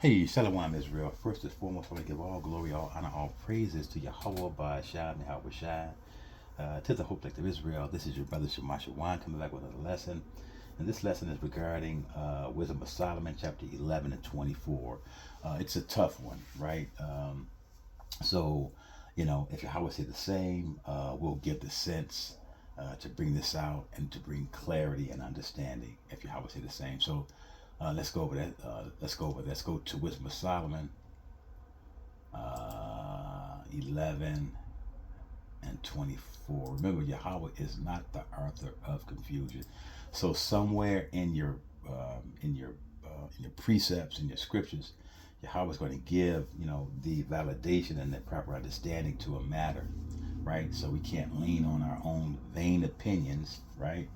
Hey, Shalom Israel. First and foremost, I want to give all glory, all honor, all praises to YAHAWAH by YAHAWAH, to the Hope Collective Israel. This is your brother Shemash Wan coming back with another lesson. And this lesson is regarding Wisdom of Solomon, chapter 11 and 24. It's a tough one, right? So, if Yahweh say the same, we'll give the sense to bring this out and to bring clarity and understanding if Yahweh say the same. So, let's go over that. Let's go to Wisdom of Solomon 11 and 24. Remember, Yahweh is not the author of confusion. So somewhere in your precepts, in your scriptures, Yahweh is going to give the validation and the proper understanding to a matter, right? So we can't lean on our own vain opinions, right?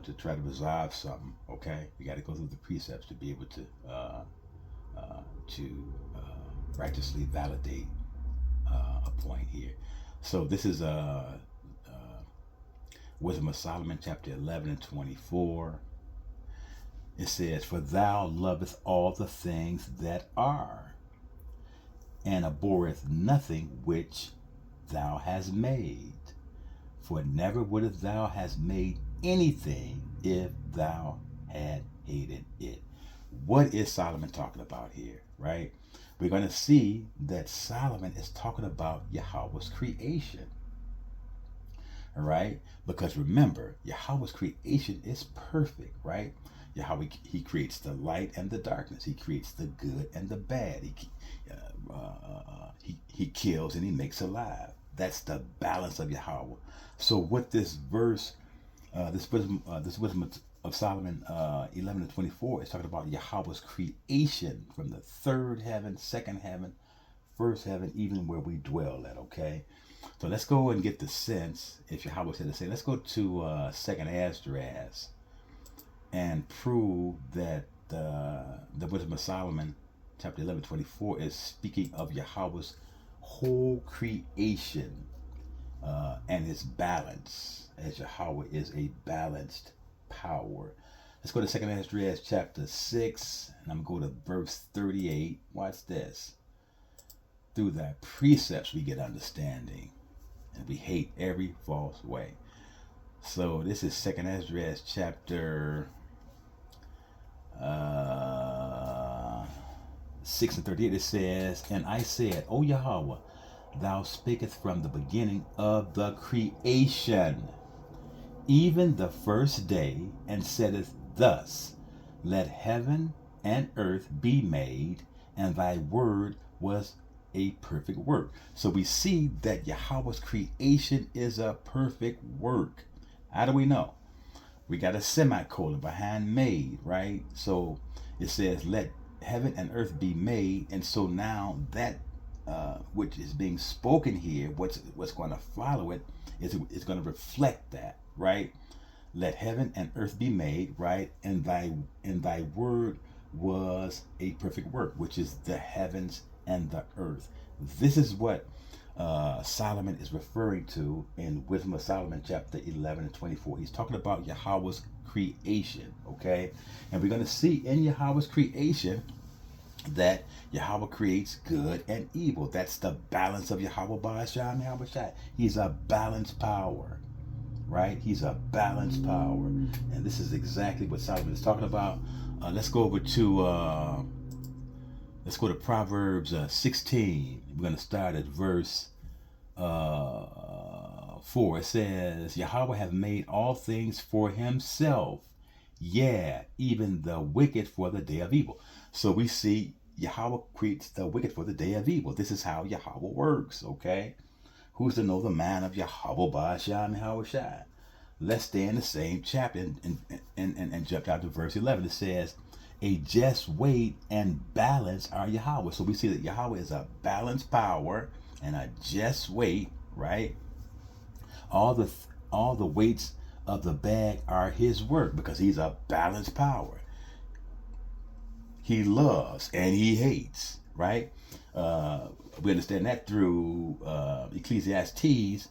To try to resolve something. Okay, we got to go through the precepts to be able to righteously validate a point here. So this is Wisdom of Solomon, chapter 11 and 24. It says, "For thou lovest all the things that are, and abhorrest nothing which thou hast made. For never wouldst thou hast made anything if thou had hated it." What is Solomon talking about here, right? We're going to see that Solomon is talking about Yahweh's creation. All right? Because remember, Yahweh's creation is perfect, right? Yahweh, he creates the light and the darkness. He creates the good and the bad. He kills and he makes alive. That's the balance of Yahweh. So what this verse, this wisdom of Solomon 11 and 24 is talking about Yahweh's creation from the third heaven, second heaven, first heaven, even where we dwell at. Okay, so let's go and get the sense. If Yahweh said to say, let's go to second Esdras and prove that the wisdom of Solomon chapter 11 24 is speaking of Yahweh's whole creation and his balance, as Yahweh is a balanced power. Let's go to 2nd Esdras chapter 6, and I'm going to go to verse 38. Watch this. Through thy precepts we get understanding, and we hate every false way. So this is 2nd Esdras chapter 6 and 38. It says, "And I said, O Yahweh, thou spakest from the beginning of the creation, even the first day, and saidest thus, let heaven and earth be made, and thy word was a perfect work." So we see that Yahweh's creation is a perfect work. How do we know? We got a semicolon behind made, right? So it says, let heaven and earth be made. And so now that which is being spoken here, what's going to follow it is going to reflect that, right? Let heaven and earth be made, right? And thy word was a perfect work, which is the heavens and the earth. This is what Solomon is referring to in Wisdom of Solomon chapter 11 and 24. He's talking about Yahweh's creation, okay? And we're going to see in Yahweh's creation that Yahweh creates good and evil. That's the balance of Yahweh by Yahweh. He's a balanced power, right? He's a balanced power. And this is exactly what Solomon is talking about. Let's go to Proverbs 16. We're going to start at verse 4. It says, "Yahweh hath made all things for himself, yeah, even the wicked for the day of evil." So we see Yahweh creates the wicked for the day of evil. This is how Yahweh works, okay? Who's to know the mind of Yahweh by Yahweh? Let's stay in the same chapter and jump down to verse 11. It says, "A just weight and balance are Yahweh." So we see that Yahweh is a balanced power and a just weight, right? All the weights of the bag are his work because he's a balanced power. He loves and he hates, right? We understand that through Ecclesiastes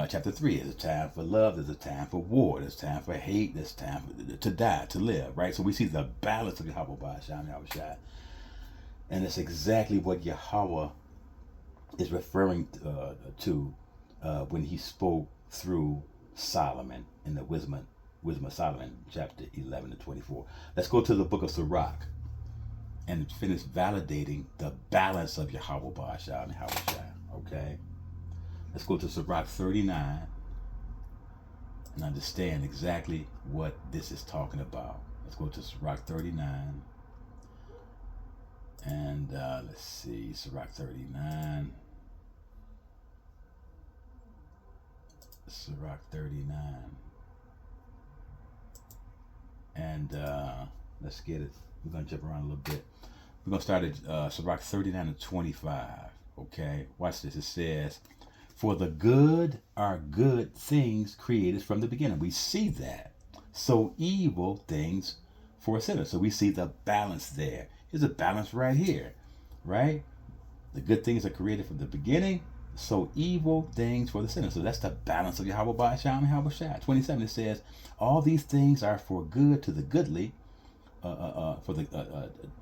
chapter 3. There's a time for love, there's a time for war, there's a time for hate, there's time to die, to live, right? So we see the balance of Yahweh by Yahweh. And it's exactly what Yahweh is referring to when he spoke through Solomon in the Wisdom of Solomon, chapter 11 to 24. Let's go to the book of Sirach and finish validating the balance of Yahweh Ba'ashah and Yahawashi. Okay? Let's go to Sirach 39 and understand exactly what this is talking about. Let's go to Sirach 39. And let's see, Sirach 39. Sirach 39. And let's get it. We're going to jump around a little bit. We're going to start at Sirach 39 and 25. Okay? Watch this. It says, for the good are good things created from the beginning. We see that. So evil things for a sinner. So we see the balance there. There's a balance right here, right? The good things are created from the beginning, so evil things for the sinner. So that's the balance of Yahweh Ba'ashah and Yahawashi. 27, it says, all these things are for good to the goodly, to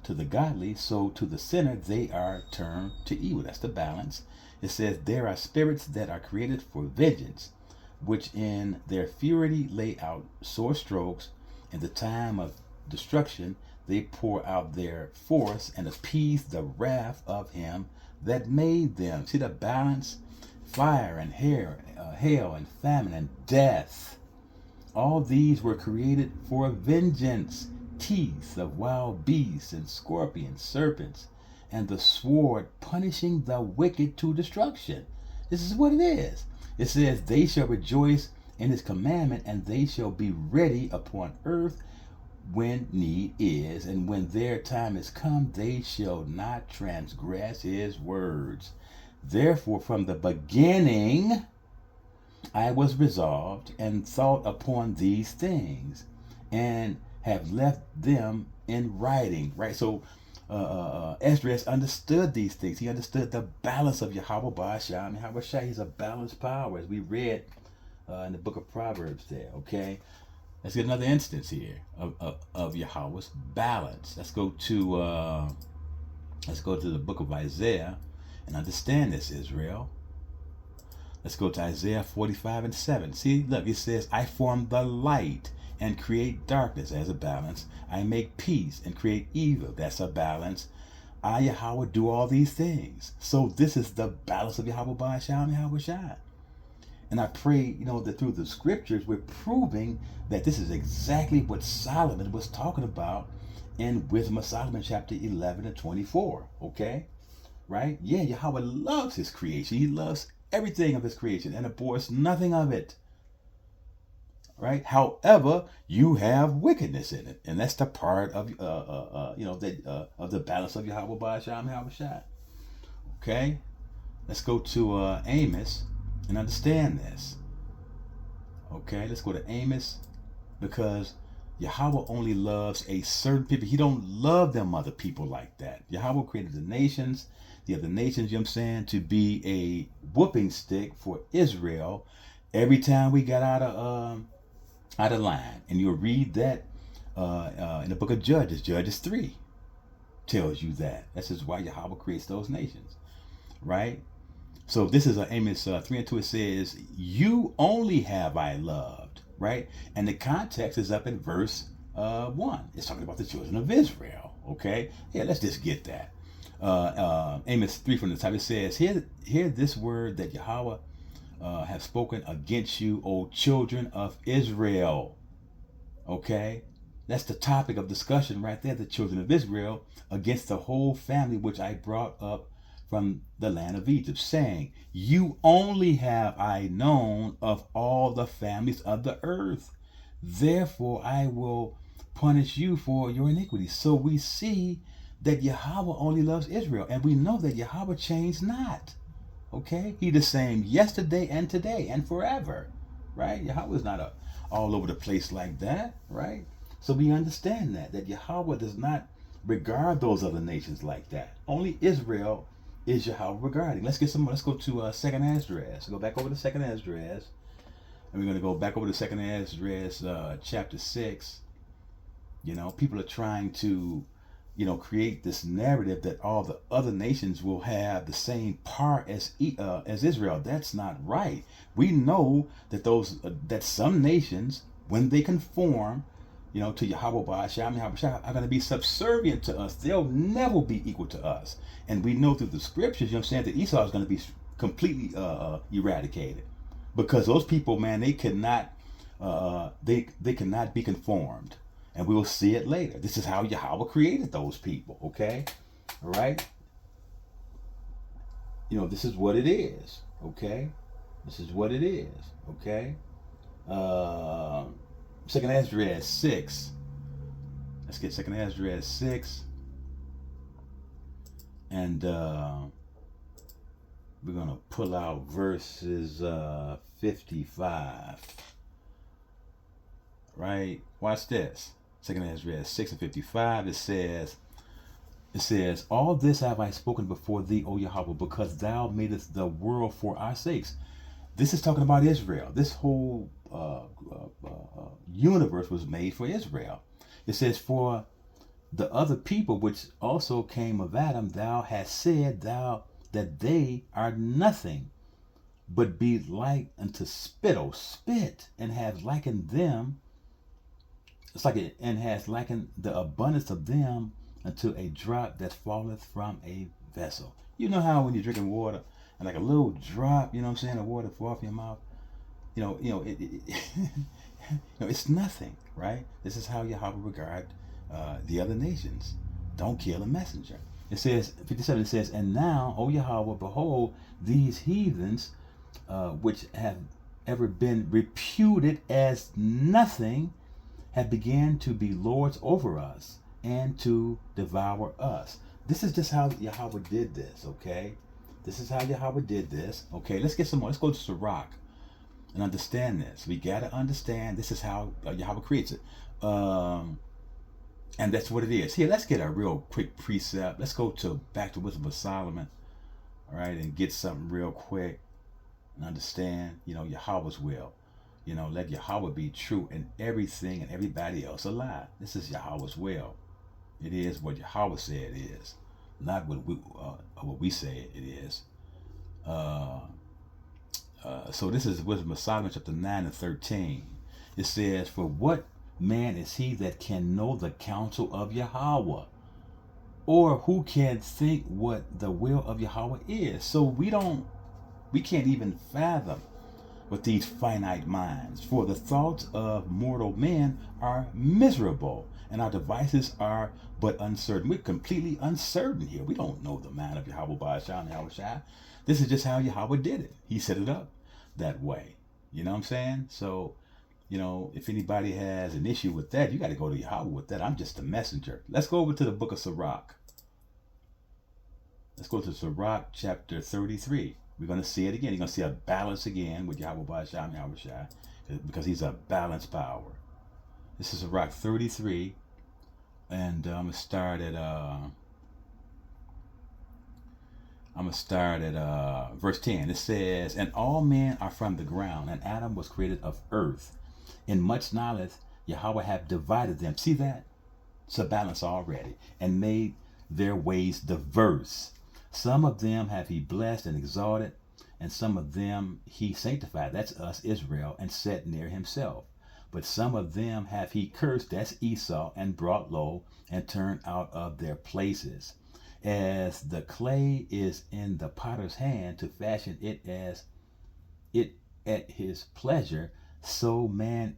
the godly, so to the sinner they are turned to evil. That's the balance. It says, there are spirits that are created for vengeance, which in their fury lay out sore strokes. In the time of destruction they pour out their force and appease the wrath of him that made them. See the balance? Fire and hail and famine and death. All these were created for vengeance. Teeth of wild beasts and scorpions, serpents, and the sword punishing the wicked to destruction. This is what it is. It says, they shall rejoice in his commandment, and they shall be ready upon earth when need is, and when their time is come, they shall not transgress his words. Therefore, from the beginning, I was resolved and thought upon these things, and have left them in writing. Right? So, Esdras understood these things. He understood the balance of Yahweh Ba'ashah and Yahawashi. He's a balanced power, as we read in the book of Proverbs there. Okay? Let's get another instance here of Yahweh's balance. Let's go to the book of Isaiah and understand this, Israel. Let's go to Isaiah 45 and 7. See, look, it says, I form the light and create darkness as a balance. I make peace and create evil. That's a balance. I, Yahweh, do all these things. So this is the balance of Yahweh Ba'ashah and Yahawashi. And I pray, that through the scriptures, we're proving that this is exactly what Solomon was talking about in Wisdom of Solomon, chapter 11 and 24. Okay? Right? Yeah, Yahweh loves his creation. He loves everything of his creation and abhors nothing of it. Right? However, you have wickedness in it. And that's the part of, of the balance of Yahweh Ba'ashah and Yahawashi. Okay? Let's go to Amos. And understand this. Okay, let's go to Amos, because Yahweh only loves a certain people. He don't love them other people like that. Yahweh created the nations, the other nations, to be a whooping stick for Israel every time we got out of line. And you'll read that in the book of Judges. Judges 3 tells you that. This is why Yahweh creates those nations, right? So this is Amos 3 and 2. It says, you only have I loved, right? And the context is up in verse 1. It's talking about the children of Israel, okay? Yeah, let's just get that. Amos 3 from the top, it says, hear this word that Yahweh have spoken against you, O children of Israel. Okay? That's the topic of discussion right there, the children of Israel against the whole family which I brought up from the land of Egypt, saying, you only have I known of all the families of the earth. Therefore I will punish you for your iniquities. So we see that Yahweh only loves Israel, and we know that Yahweh changed not. Okay? He the same yesterday and today and forever. Right? Yahweh is not all over the place like that. Right? So we understand that Yahweh does not regard those other nations like that. Only Israel is Yahweh regarding. Let's go to Second Esdras. Go back over to Second Esdras, and we're going to go back over to Second Esdras chapter 6. People are trying to create this narrative that all the other nations will have the same part as Israel. That's not right. We know that that some nations, when they conform, to YAHAWAH, are going to be subservient to us. They'll never be equal to us. And we know through the scriptures, that Esau is going to be completely eradicated, because those people, man, they cannot be conformed. And we will see it later. This is how Yahweh created those people, okay? All right? This is what it is, okay? This is what it is, okay? Second Esdras 6. Let's get Second Esdras 6. And we're going to pull out verses 55. Right? Watch this. Second Esdras 6 and 55, it says, all this have I spoken before thee, O Yahweh, because thou madest the world for our sakes. This is talking about Israel. This whole universe was made for Israel. It says, for the other people which also came of Adam, thou hast said that they are nothing, but be like unto spit, and have likened them. And has likened the abundance of them unto a drop that falleth from a vessel. You know how when you're drinking water and like a little drop, of water fall off your mouth, it's nothing, right? This is how Yahweh regard the other nations. Don't kill a messenger. It says, 57, it says, and now, O Yahweh, behold, these heathens, which have ever been reputed as nothing, have began to be lords over us and to devour us. This is just how Yahweh did this, okay? This is how Yahweh did this. Okay, let's get some more. Let's go to Sirach and understand this. We got to understand this is how Yahweh creates it. And that's what it is. Here, let's get a real quick precept. Let's go back to Wisdom of Solomon, all right, and get something real quick and understand, Yahweh's will. Let Yahweh be true and everything and everybody else a lie. This is Yahweh's will. It is what Yahweh said it is, not what we say it is. So this is Wisdom of Solomon, chapter 9 and 13. It says, for what man is he that can know the counsel of Yahweh? Or who can think what the will of Yahweh is? So we can't even fathom with these finite minds. For the thoughts of mortal men are miserable, and our devices are but uncertain. We're completely uncertain here. We don't know the mind of Yahweh Ba'ashah and Yahweh Shai. This is just how Yahweh did it. He set it up that way. You know what I'm saying? So, if anybody has an issue with that, you got to go to Yahweh with that. I'm just a messenger. Let's go over to the book of Sirach. Let's go to Sirach chapter 33. We're going to see it again. You're going to see a balance again with Yahweh Ba'ashah and Yahweh Shai, because he's a balanced power. This is Sirach 33, and I'm going to start at verse 10. It says, and all men are from the ground, and Adam was created of earth. In much knowledge Yahweh have divided them. See that? It's a balance already. And made their ways diverse. Some of them have he blessed and exalted, and some of them he sanctified. That's us, Israel, and set near himself. But some of them have he cursed, that's Esau, and brought low, and turned out of their places. As the clay is in the potter's hand to fashion it as it at his pleasure, so man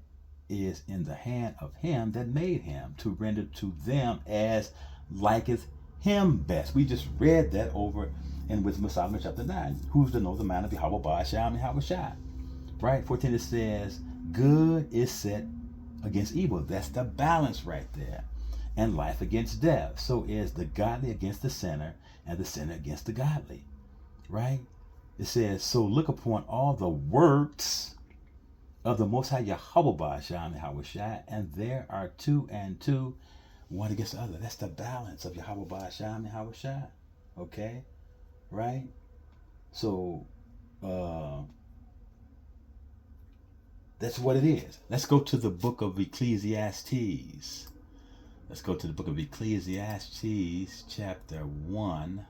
is in the hand of him that made him, to render to them as liketh him best. We just read that over in Wisdom of Solomon chapter 9. Who's to know the mind of Yahweh Ba'ashah and Yahweh Shai? Right? 14, it says, good is set against evil. That's the balance right there. And life against death. So is the godly against the sinner, and the sinner against the godly. Right? It says, so look upon all the works of the Most High Yahweh Ba'ashah and Yahweh Shai, and there are two and two, one against the other. That's the balance of Yahweh Ba'ashah and Yahweh Shai. Okay? Right? So, that's what it is. Let's go to the book of Ecclesiastes. Let's go to the book of Ecclesiastes, chapter 1,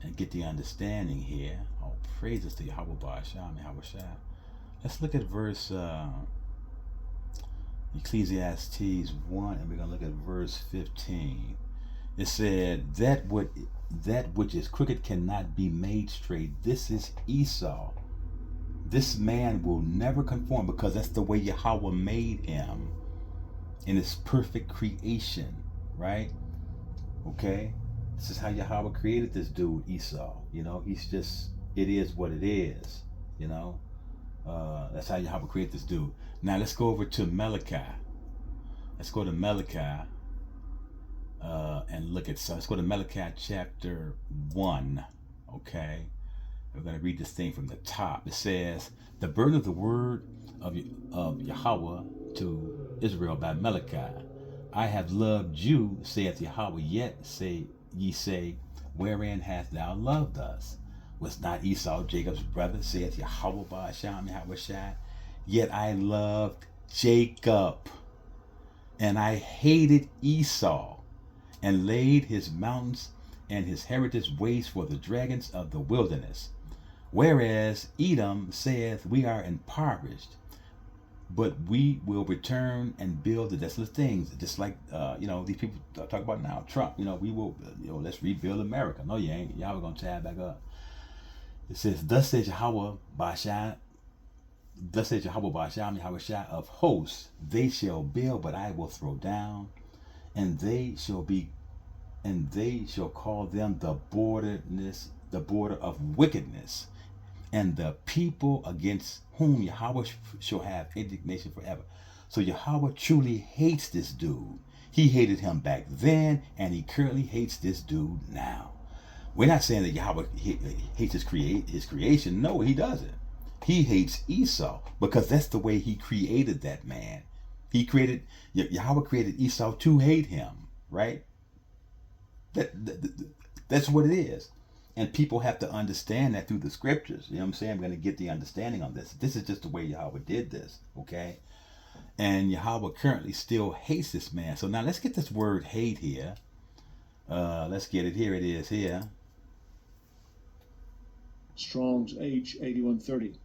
and get the understanding here. Oh, praises to YAHAWAH. Let's look at verse Ecclesiastes 1, and we're going to look at verse 15. It said, that which is crooked cannot be made straight. This is Esau. This man will never conform, because that's the way Yahweh made him in his perfect creation, right? Okay? This is how Yahweh created this dude, Esau. You know, he's just, it is what it is. You know? That's how Yahweh created this dude. Now let's go over to Malachi. Let's go to Malachi and look at some. Let's go to Malachi chapter 1. Okay? We're going to read this thing from the top. It says, the burden of the word of Yahweh to Israel by Malachi. I have loved you, saith Yahweh, yet ye say, wherein hast thou loved us? Was not Esau Jacob's brother, saith Yahweh Ba'asham Yahweh? Yet I loved Jacob, and I hated Esau, and laid his mountains and his heritage waste for the dragons of the wilderness. Whereas Edom saith, we are impoverished, but we will return and build the desolate things. Just like, these people talk about now, Trump, we will, let's rebuild America. No, you ain't. Y'all are going to tear it back up. It says, thus says Yahweh Ba'asham Yahweh of hosts, they shall build, but I will throw down, and they shall call them the border of wickedness, and the people against whom Yahweh shall have indignation forever. So Yahweh truly hates this dude. He hated him back then, and he currently hates this dude now. We're not saying that Yahweh hates his creation. No, he doesn't. He hates Esau, because that's the way he created that man. Yahweh created Esau to hate him, right? That's what it is. And people have to understand that through the scriptures. You know what I'm saying? I'm going to get the understanding on this. This is just the way Yahweh did this, okay? And Yahweh currently still hates this man. So now let's get this word hate here. Let's get it. Here it is here. Strong's H8130.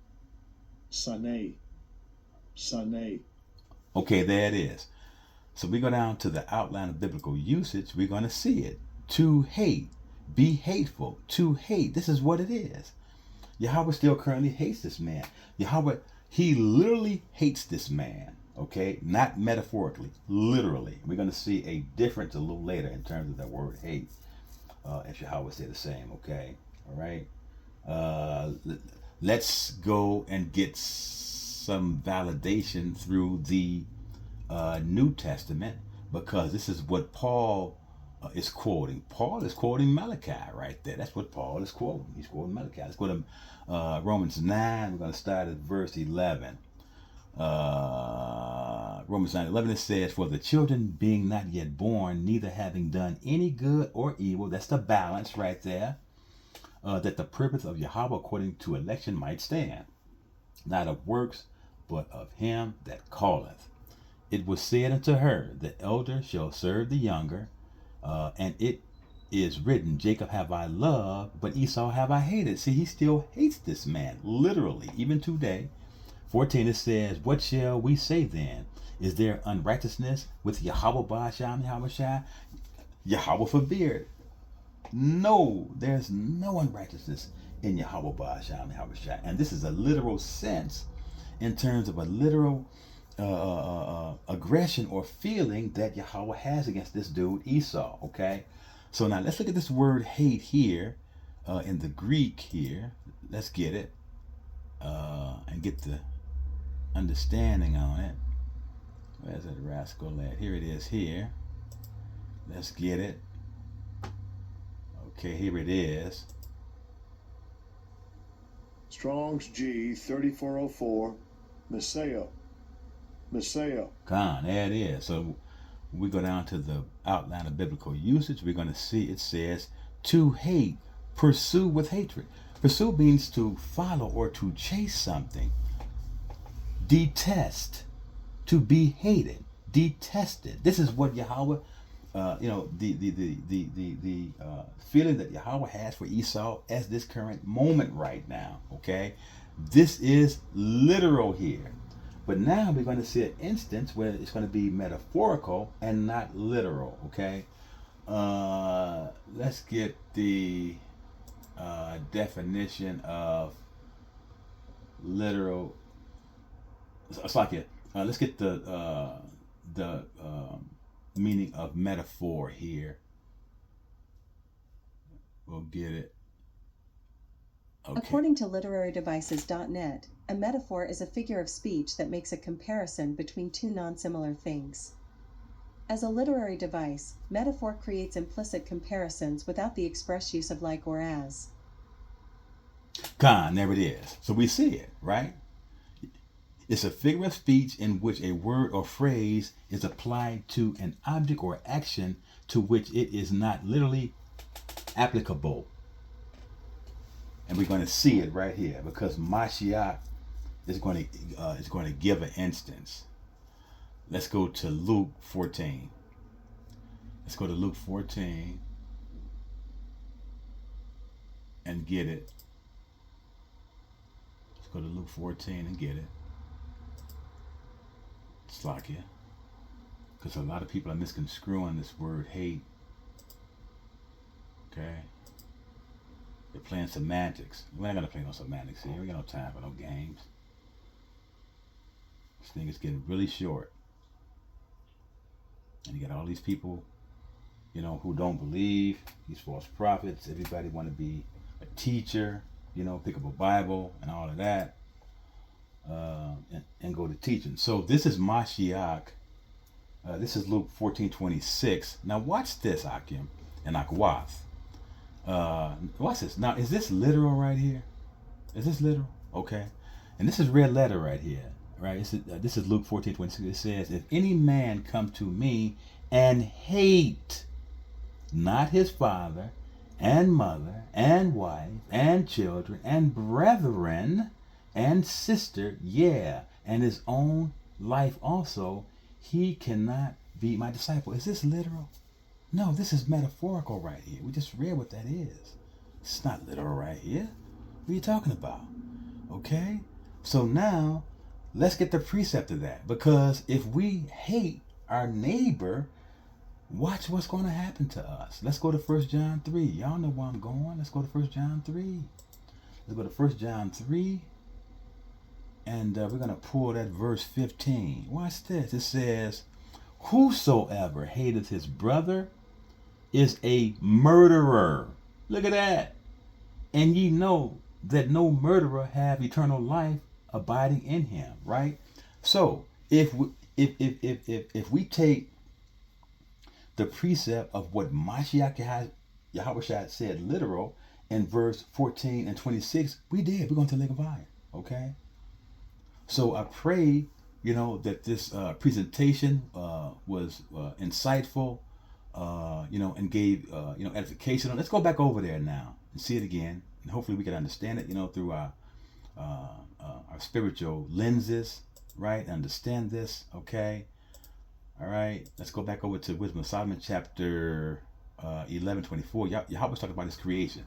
Sane. Okay, there it is. So we go down to the outline of biblical usage. We're going to see it. To hate. Be hateful. To hate. This is what it is. Yahweh still currently hates this man. Yahweh, he literally hates this man. Okay? Not metaphorically. Literally. We're going to see a difference a little later in terms of that word hate. If Yahweh say the same. Okay? All right? Let's go and get some validation through the New Testament, because this is what Paul is quoting. Paul is quoting Malachi right there. That's what Paul is quoting. He's quoting Malachi. Let's go to Romans 9. We're going to start at verse 11. Romans 9:11, it says, for the children being not yet born, neither having done any good or evil, that's the balance right there, that the purpose of Yahweh according to election might stand, not of works, but of him that calleth. It was said unto her, the elder shall serve the younger, and it is written, Jacob have I loved, but Esau have I hated. See, he still hates this man, literally, even today. 14, it says, what shall we say then? Is there unrighteousness with Yahweh Ba'asham Yahweh? Yahweh forbid. No, there's no unrighteousness in Yahweh Ba'asham Yahweh. And this is a literal sense in terms of a literal aggression or feeling that Yahweh has against this dude Esau. Okay, so now let's look at this word hate here in the Greek here. Let's get it and get the understanding on it. Where's that rascal at? Here it is here. Let's get it. Okay, here it is. Strong's G 3404. Messiah. Gone. There it is. So we go down to the outline of biblical usage. We're going to see it says to hate, pursue with hatred. Pursue means to follow or to chase something. Detest. to be hated, detested. This is what Yahweh, the feeling that Yahweh has for Esau as this current moment right now. Okay, this is literal here, but now we're going to see an instance where it's going to be metaphorical and not literal. Okay, let's get the definition of literal. It's like it. Let's get the meaning of metaphor here. We'll get it. Okay. According to literarydevices.net, a metaphor is a figure of speech that makes a comparison between two non-similar things. As a literary device, metaphor creates implicit comparisons without the express use of like or as. There it is. So we see it, right? It's a figure of speech in which a word or phrase is applied to an object or action to which it is not literally applicable. And we're going to see it right here because Mashiach is going to give an instance. Let's go to Luke 14. Let's go to Luke 14 and get it. Let's go to Luke 14 and get it. Slakia, because a lot of people are misconstruing this word hate. Okay, they're playing semantics. We're not gonna play no semantics here. We got no time for no games. This thing is getting really short, and you got all these people, who don't believe, these false prophets. Everybody want to be a teacher, pick up a Bible and all of that. And go to teaching. So this is Mashiach. This is Luke 14:26. Now watch this, Akim and Akwath. Watch this. Now, is this literal right here? Is this literal? Okay. And this is red letter right here, right? This is Luke 14:26. It says, if any man come to me and hate not his father and mother and wife and children and brethren and sister, and his own life also, he cannot be my disciple. Is this literal? No, this is metaphorical right here. We just read what that is. It's not literal right here. What are you talking about? Okay? So now, let's get the precept of that. Because if we hate our neighbor, watch what's going to happen to us. Let's go to 1 John 3. Y'all know where I'm going. Let's go to 1 John 3. Let's go to 1 John 3. And we're going to pull that verse 15. Watch this. It says, whosoever hateth his brother is a murderer. Look at that. And ye know that no murderer have eternal life abiding in him. Right? So if we take the precept of what Mashiach Yahawah said literal in verse 14 and 26, we did. We're going to the lake of fire. Okay? So I pray, that this presentation was insightful, and gave, edification. Let's go back over there now and see it again. And hopefully we can understand it, through our spiritual lenses, right? Understand this, okay? All right. Let's go back over to Wisdom of Solomon, chapter 11:24. Yahweh's talking about his creation,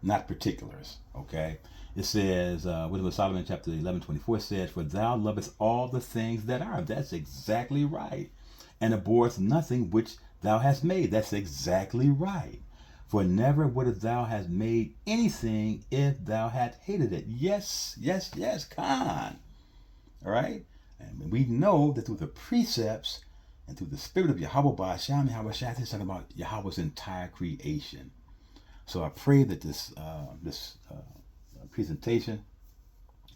not particulars, okay? It says, Wisdom of Solomon, chapter 11:24 says, for thou lovest all the things that are. That's exactly right. And abhorrest nothing which thou hast made. That's exactly right. For never wouldst thou have made anything if thou hadst hated it. Yes, yes, yes, Khan. All right? And we know that through the precepts and through the spirit of Yahawah, he's talking about Yahweh's entire creation. So I pray that this presentation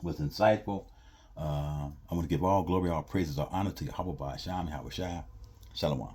was insightful. I want to give all glory, all praises, all honor to Yahawah, Shalom.